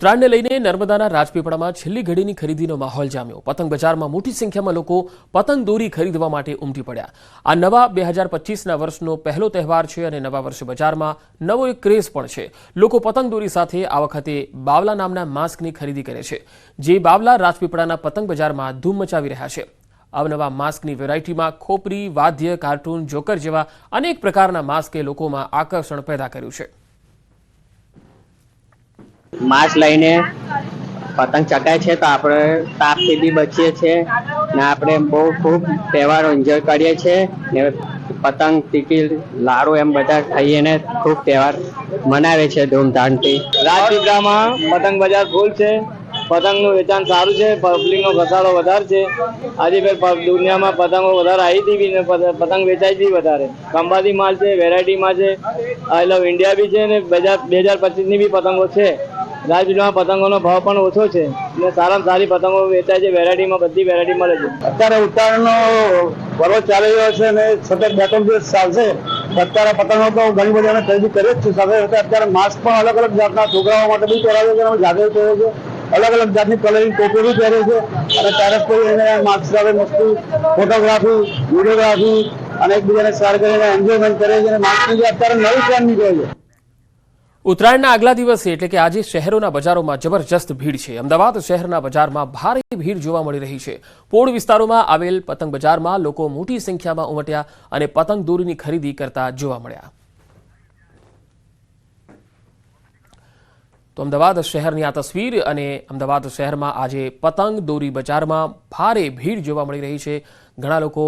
ઉત્તરાયણને લઈને નર્મદાના રાજપીપળામાં છેલ્લી ઘડીની ખરીદીનો માહોલ જામ્યો। પતંગ બજારમાં મોટી સંખ્યામાં લોકો પતંગ દોરી ખરીદવા માટે ઉમટી પડ્યા। આ નવા 2025ના વર્ષનો પહેલો તહેવાર છે અને નવા વર્ષે બજારમાં નવો એક ક્રેઝ પણ છે। લોકો પતંગ દોરી સાથે આ વખતે બાવલા નામના માસ્કની ખરીદી કરે છે, જે બાવલા રાજપીપળાના પતંગ બજારમાં ધૂમ મચાવી રહ્યા છે। અવનવા માસ્કની વેરાયટીમાં ખોપરી, વાદ્ય, કાર્ટૂન, જોકર જેવા અનેક પ્રકારના માસ્કે લોકોમાં આકર્ષણ પેદા કર્યું છે। मास्क लईने पतंग चकाय छे तो આપણે તાપથી બી બચીએ છીએ ને આપણે બહુ ખૂબ તહેવારો એન્જોય કરીએ છીએ ને પતંગ, ટિકિટ, લાડુ એમ બધા ખાઈને ખૂબ તહેવાર મનાવે છે ધૂમધામથી। રાજપીપળામાં પતંગ બજાર ફૂલ છે। પતંગનું વેચાણ સારું છે, પબ્લિકનો ઘસારો વધારે છે। આજે ફેર દુનિયામાં પતંગો વધારે આવી હતી ને પતંગ વેચાય બી વધારે। કંબાદી માલ છે, વેરાયટી માલ છે, આઈ લવ ઇન્ડિયા બી છે ને 2025ની બી પતંગો છે। રાજપીપળામાં પતંગોનો ભાવ પણ ઓછો છે ને સારામાં સારી પતંગો વેચાય છે। વેરાયટીમાં બધી વેરાયટી મળે છે। અત્યારે ઉત્તરાયણનો પર્વ ચાલી રહ્યો છે અને સતત 2-3 દિવસ ચાલશે। અત્યારે પતંગો તો ઘણી બધી અમે ખરીદી કરીએ જ છે, સાથે સાથે અત્યારે માસ્ક પણ અલગ અલગ જાતના છોકરાઓ માટે બી પહેરાવે છે, અમે જાતે પહેરે છે। અલગ અલગ જાતની કલરિંગ ટોપી બી પહેરે છે અને ત્યારે કોઈ એને માસ્ક સાથે મસ્તી, ફોટોગ્રાફી, વિડીયોગ્રાફી અને એકબીજાને શેર કરીને એન્જોયમેન્ટ કરે છે અને માસ્કની જે અત્યારે નવી ટ્રેન્ડ નીકળે છે। ઉત્તરાયણના આગલા દિવસે એટલે કે આજે શહેરોના બજારોમાં જબરજસ્ત ભીડ છે। અમદાવાદ શહેરના બજારમાં ભારે ભીડ જોવા મળી રહી છે। પોળ વિસ્તારોમાં આવેલ પતંગ બજારમાં લોકો મોટી સંખ્યામાં ઉમટ્યા અને પતંગ દોરીની ખરીદી કરતા જોવા મળ્યા। તો અમદાવાદ શહેરની આ તસવીર અને અમદાવાદ શહેરમાં આજે પતંગ દોરી બજારમાં ભારે ભીડ જોવા મળી રહી છે। ઘણા લોકો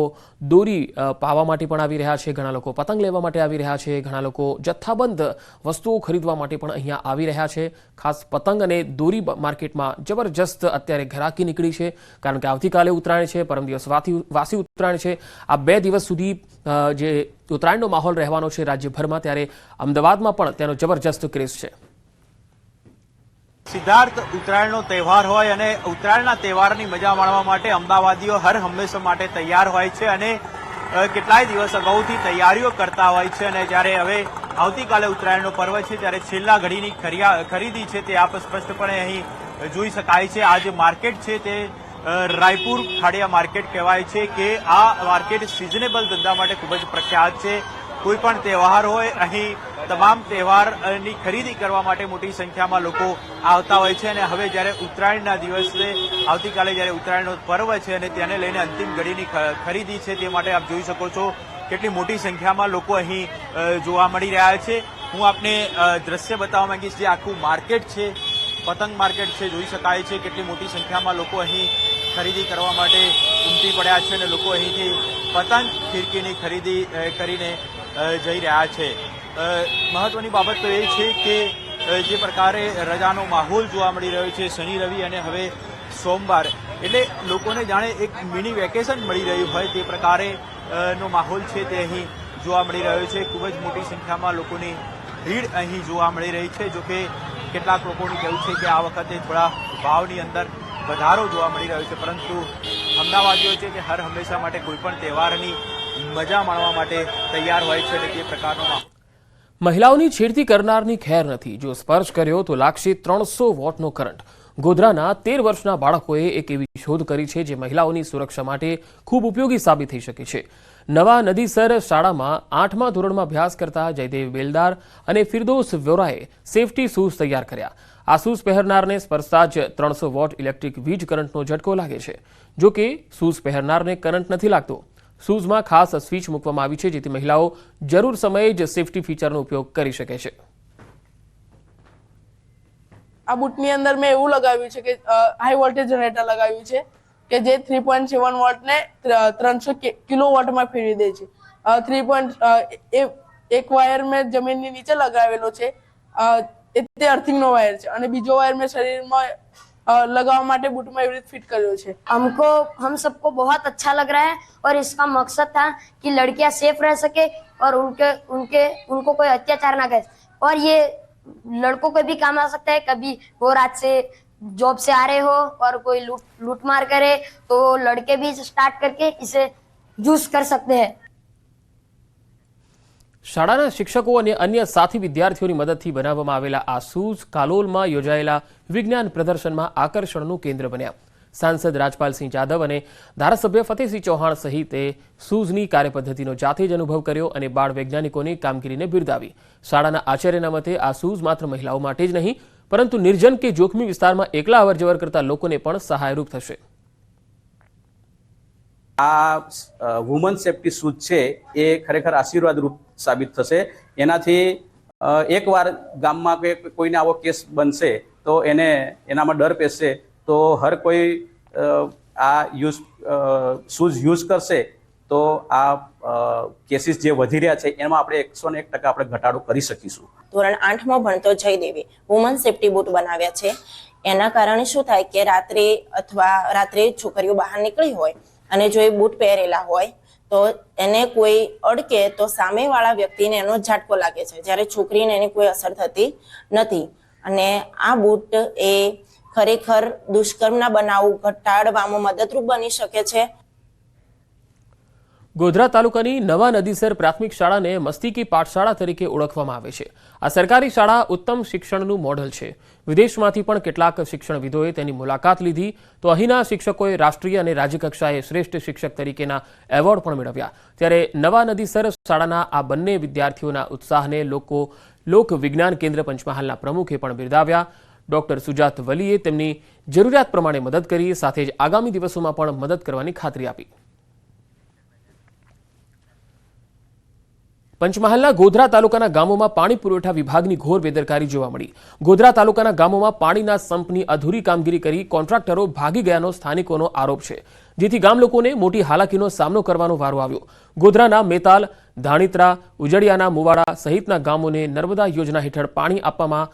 દોરી પાવા માટે પણ આવી રહ્યા છે, ઘણા લોકો પતંગ લેવા માટે આવી રહ્યા છે, ઘણા લોકો જથ્થાબંધ વસ્તુઓ ખરીદવા માટે પણ અહીંયા આવી રહ્યા છે। ખાસ પતંગ અને દોરી માર્કેટમાં જબરજસ્ત અત્યારે ઘરાકી નીકળી છે, કારણ કે આવતીકાલે ઉત્તરાયણ છે, પરમ દિવસ વાસી ઉત્તરાયણ છે। આ 2 દિવસ સુધી જે ઉત્તરાયણનો માહોલ રહેવાનો છે રાજ્યભરમાં, ત્યારે અમદાવાદમાં પણ તેનો જબરજસ્ત ક્રેઝ છે। સિદ્ધાર્થ, ઉત્તરાયણનો તહેવાર હોય અને ઉત્તરાયણના તહેવારની મજા માણવા માટે અમદાવાદીઓ હર હંમેશા માટે તૈયાર હોય છે અને કેટલાય દિવસ અગાઉથી તૈયારીઓ કરતા હોય છે। અને જ્યારે હવે આવતીકાલે ઉત્તરાયણનો પર્વ છે ત્યારે છેલ્લા ઘડીની ખરીદી છે તે આપ સ્પષ્ટપણે અહીં જોઈ શકાય છે। આ જે માર્કેટ છે તે રાયપુર ખાડિયા માર્કેટ કહેવાય છે કે આ માર્કેટ સિઝનેબલ ધંધા માટે ખૂબ જ પ્રખ્યાત છે। કોઈ પણ તહેવાર હોય અહીં તમામ તહેવારની ખરીદી કરવા માટે મોટી સંખ્યામાં લોકો આવતા હોય છે। અને હવે જ્યારે ઉત્તરાયણના દિવસે આવતીકાલે જ્યારે ઉત્તરાયણનો પર્વ છે અને તેને લઈને અંતિમ ઘડીની ખરીદી છે તે માટે આપ જોઈ શકો છો કેટલી મોટી સંખ્યામાં લોકો અહીં જોવા મળી રહ્યા છે। હું આપને દ્રશ્ય બતાવવા માંગીશ, જે આખું માર્કેટ છે, પતંગ માર્કેટ છે, જોઈ શકાય છે કેટલી મોટી સંખ્યામાં લોકો અહીં ખરીદી કરવા માટે ઉમટી પડ્યા છે અને લોકો અહીંથી પતંગ ફિરકીની ખરીદી કરીને જઈ રહ્યા છે। મહત્વની બાબત તો એ છે કે જે પ્રકારે રજાનો માહોલ જોવા મળી રહ્યો છે, શનિ રવિ અને હવે સોમવાર, એટલે લોકોને જાણે એક મિની વેકેશન મળી રહ્યું હોય તે પ્રકારે નો માહોલ છે તે અહીં જોવા મળી રહ્યો છે। ખૂબ જ મોટી સંખ્યામાં લોકોની ભીડ અહીં જોવા મળી રહી છે। જોકે કેટલાક લોકોનું કહેવું છે કે આ વખતે થોડા ભાવની અંદર વધારો જોવા મળી રહ્યો છે, પરંતુ અમદાવાદીઓ છે કે હર હંમેશા માટે કોઈપણ તહેવારની મજા માણવા માટે તૈયાર હોય છે અને તે પ્રકારનો મહિલાઓની છેડતી કરનારની ખેર નથી, જો સ્પર્શ કર્યો તો લાગશે 300 વોટનો કરંટ। ગોધરાના 13 વર્ષના બાળકોએ એક એવી શોધ કરી છે જે મહિલાઓની સુરક્ષા માટે ખૂબ ઉપયોગી સાબિત થઈ શકે છે। નવા નદીસર શાળામાં 8મા ધોરણમાં અભ્યાસ કરતા જયદેવ બેલદાર અને ફિરદોસ વોરાએ સેફટી શૂઝ તૈયાર કર્યા। આ શૂઝ પહેરનારને સ્પર્શતા જ 300 વોટ ઇલેક્ટ્રિક વીજ કરંટનો ઝટકો લાગે છે। જો કે શૂઝ પહેરનારને કરંટ નથી લાગતો। શૂઝમાં ખાસ સ્વિચ મૂકવામાં આવી છે, જેથી મહિલાઓ જરૂર સમયે જ સેફટી ફીચરનો ઉપયોગ કરી શકે છે। આ બૂટની અંદર મેં એવું લગાવ્યું છે કે હાઈ વોલ્ટેજ જનરેટર લગાવ્યું છે કે જે 3.7 વોટને 300 કિલોવોટમાં ફેરવી દે છે। એક વાયર મેં જમીનની નીચે લગાવેલો છે, તે અર્થિંગનો વાયર છે, અને બીજો વાયર મેં શરીરમાં लगावा माटे बूट में एवरी फिट करो छे। हम सबको बहुत अच्छा लग रहा है और इसका मकसद था कि लड़कियां सेफ रह सके और उनको कोई अत्याचार ना करे और ये लड़कों को भी काम आ सकता है। कभी वो रात से जॉब से आ रहे हो और कोई लूट मार करे तो लड़के भी स्टार्ट करके इसे यूज कर सकते हैं। શાળાના શિક્ષકો અને અન્ય સાથી વિદ્યાર્થીઓની મદદથી બનાવવામાં આવેલા આ શૂઝ કાલોલમાં યોજાયેલા વિજ્ઞાન પ્રદર્શનમાં આકર્ષણનું કેન્દ્ર બન્યા. સાંસદ રાજપાલસિંહ જાદવ અને ધારાસભ્ય ફતેહસિંહ ચૌહાણ સહિતે શૂઝની કાર્યપદ્ધતિનો જાતે જ અનુભવ કર્યો અને બાળ વૈજ્ઞાનિકોની કામગીરીને બિરદાવી. શાળાના આચાર્યના મતે આ શૂઝ માત્ર મહિલાઓ માટે જ નહીં પરંતુ નિર્જન કે જોખમી વિસ્તારમાં એકલા અવરજવર કરતા લોકોને પણ સહાયરૂપ થશે. આ વુમન સેફ્ટી શૂઝ છે એ ખરેખર આશીર્વાદરૂપ સાબિત થશે. એનાથી એકવાર ગામમાં કે કોઈને આવો કેસ બનશે તો એને એનામાં ડર પેસશે તો હર કોઈ આ શૂઝ યુઝ કરશે તો આ કેસીસ જે વધી રહ્યા છે એમાં આપણે 101% આપણે ઘટાડો કરી શકીશું. ધોરણ 8માં ભણતો જયદેવે વુમન સેફ્ટી બૂટ બનાવ્યા છે. એના કારણે શું થાય કે રાત્રે છોકરીઓ બહાર નીકળી હોય અને જો એ બૂટ પહેરેલા હોય તો એને કોઈ અડકે તો સામેવાળા વ્યક્તિને એનો ઝાટકો લાગે છે, જ્યારે છોકરીને એની કોઈ અસર થતી નથી. અને આ બૂટ એ ખરેખર દુષ્કર્મના બનાવો ઘટાડવામાં મદદરૂપ બની શકે છે. ગોધરા તાલુકાની નવા નદીસર પ્રાથમિક શાળાને મસ્તીકી પાઠશાળા તરીકે ઓળખવામાં આવે છે. આ સરકારી શાળા ઉત્તમ શિક્ષણનું મોડલ છે. વિદેશમાંથી પણ કેટલાક શિક્ષણવિદોએ તેની મુલાકાત લીધી તો અહીંના શિક્ષકોએ રાષ્ટ્રીય અને રાજ્ય કક્ષાએ શ્રેષ્ઠ શિક્ષક તરીકેના એવોર્ડ પણ મેળવ્યા. ત્યારે નવા નદીસર શાળાના આ બંને વિદ્યાર્થીઓના ઉત્સાહને લોક વિજ્ઞાન કેન્દ્ર પંચમહાલના પ્રમુખે પણ બિરદાવ્યા. ડોક્ટર સુજાત વલીએ તેમની જરૂરિયાત પ્રમાણે મદદ કરી, સાથે જ આગામી દિવસોમાં પણ મદદ કરવાની ખાતરી આપી. પંચમહાલના ગોધરા તાલુકાના ગામોમાં પાણી પુરવઠા વિભાગની ઘોર બેદરકારી જોવા મળી. ગોધરા તાલુકાના ગામોમાં પાણીના સંપની અધૂરી કામગીરી કરી કોન્ટ્રાક્ટરો ભાગી ગયાનો સ્થાનિકોનો આરોપ છે, જેથી ગામ લોકોને મોટી હાલાકીનો સામનો કરવાનો વારો આવ્યો. ગોધરાના મેતાલ, ધાણીત્રા, ઉજળિયાના મુવાડા સહિતના ગામોને નર્મદા યોજના હેઠળ પાણી આપવામાં